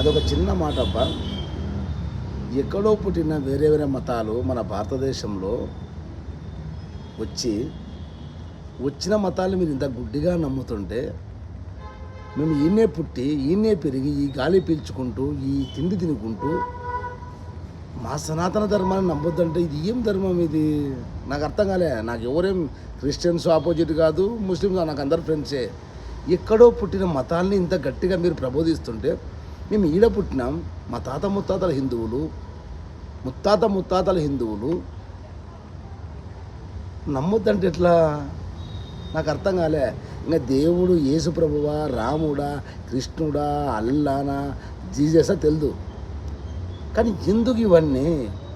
అదొక చిన్న మాట అబ్బా. ఎక్కడో పుట్టిన వేరే వేరే మతాలు మన భారతదేశంలో వచ్చి వచ్చిన మతాలు మీరు ఇంత గుడ్డిగా నమ్ముతుంటే, మేము ఈయనే పుట్టి ఈయనే పెరిగి ఈ గాలి పీల్చుకుంటూ ఈ తిండి తినుకుంటూ మా సనాతన ధర్మాన్ని నమ్మొద్దంటే ఇది ఏం ధర్మం ఇది? నాకు అర్థం కాలే. నాకు ఎవరేం క్రిస్టియన్స్ ఆపోజిట్ కాదు, ముస్లిమ్స్ నాకు అందరు ఫ్రెండ్సే. ఎక్కడో పుట్టిన మతాల్ని ఇంత గట్టిగా మీరు ప్రబోధిస్తుంటే, మేము ఈడ పుట్టినాం, మా తాత ముత్తాతల హిందువులు, ముత్తాతల హిందువులు నమ్మొద్దంటే ఎట్లా? నాకు అర్థం కాలే. ఇంకా దేవుడు యేసు ప్రభువా, రాముడా, కృష్ణుడా, అల్లానా, జీజసా తెలియదు. కానీ ఎందుకు ఇవన్నీ?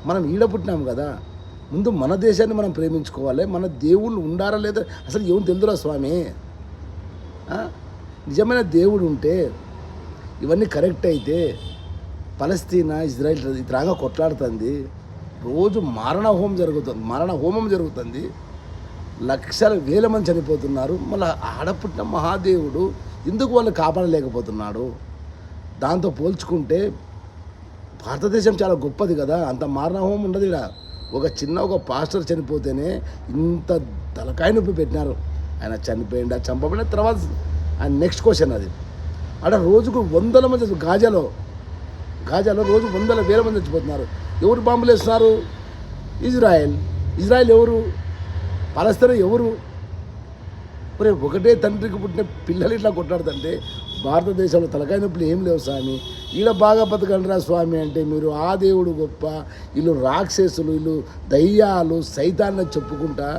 మనం ఈడ పుట్టినాం కదా, ముందు మన దేశాన్ని మనం ప్రేమించుకోవాలి. మన దేవుళ్ళు ఉండారా లేదా అసలు ఏం తెలుదురా స్వామి? నిజమైన దేవుడు ఉంటే ఇవన్నీ కరెక్ట్ అయితే పలస్తీనా ఇజ్రాయిల్ ఇతరాగా కొట్లాడుతుంది, రోజు మారణ హోమం జరుగుతుంది, లక్షల వేల మంది చనిపోతున్నారు. మళ్ళీ ఆడపుట్టిన మహాదేవుడు ఎందుకు వాళ్ళు కాపాడలేకపోతున్నాడు? దాంతో పోల్చుకుంటే భారతదేశం చాలా గొప్పది కదా, అంత మారణ హోమం ఉండదు ఇక్కడ. ఒక పాస్టర్ చనిపోతేనే ఇంత తలకాయ నొప్పి పెట్టినారు. ఆయన చనిపోయిందా చంపబడిన తర్వాత ఆయన నెక్స్ట్ క్వశ్చన్ అది. అక్కడ రోజుకు 100 మంది గాజాలో రోజు 100,000 మంది చచ్చిపోతున్నారు. ఎవరు బాంబులు వేస్తున్నారు? ఇజ్రాయెల్ ఎవరు? పాలస్తీనా ఎవరు? మరి ఒకటే తండ్రికి పుట్టిన పిల్లలు ఇట్లా కొట్లాడుతుంటే భారతదేశంలో తలకాయ నొప్పులు ఏం లేవు స్వామి. ఈడ బాగా బతకండిరా స్వామి అంటే మీరు ఆ దేవుడు గొప్ప, వీళ్ళు రాక్షసులు, వీళ్ళు దయ్యాలు, సైతాన్ని చెప్పుకుంటా.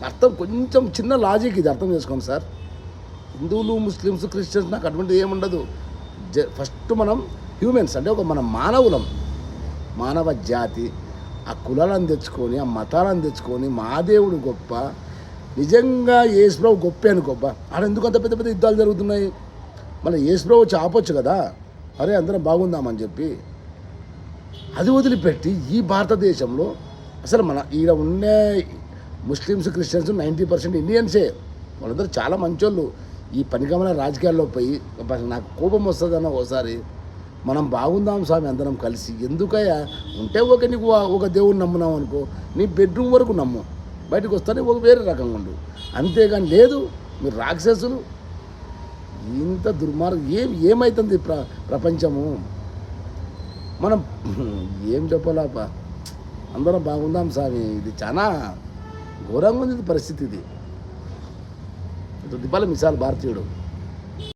అర్థం కొంచెం చిన్న లాజిక్ ఇది అర్థం చేసుకోండి సార్. హిందువులు, ముస్లిమ్స్, క్రిస్టియన్స్ నాకు అటువంటిది ఏముండదు. ఫస్ట్ మనం హ్యూమెన్స్ అంటే మన మానవ జాతి. ఆ కులాలను తెచ్చుకొని, ఆ మతాలను తెచ్చుకొని మా దేవుడు గొప్ప, నిజంగా యేసుప్రభు గొప్ప అనుకోబ్బా. ఆడ ఎందుకు అంత పెద్ద పెద్ద యుద్ధాలు జరుగుతున్నాయి? మళ్ళీ యేసుప్రభు వచ్చి ఆపొచ్చు కదా, అరే అందరం బాగుందామని చెప్పి. అది వదిలిపెట్టి ఈ భారతదేశంలో అసలు మన ఈడ ఉండే ముస్లిమ్స్, క్రిస్టియన్స్ 90% ఇండియన్సే. వాళ్ళందరూ చాలా మంచోళ్ళు. ఈ పనిగమన రాజకీయాల్లో పోయి నాకు కోపం వస్తుందన్న ఒకసారి. మనం బాగుందాం స్వామి అందరం కలిసి. ఎందుకయ్యా ఉంటే నీకు ఒక దేవుడిని నమ్మున్నాం అనుకో, నీ బెడ్రూమ్ వరకు నమ్ము, బయటకు వస్తానే వేరే రకంగా ఉండు. అంతేగాని లేదు మీరు రాక్షసులు. ఇంత దుర్మార్గం ఏమవుతుంది ప్రపంచము? మనం ఏం చెప్పాలాపా, అందరం బాగుందాం స్వామి. ఇది చాలా ఘోరంగా ఉంది పరిస్థితి. ఇది దిపాల మిసాల్ భారతీయుడు.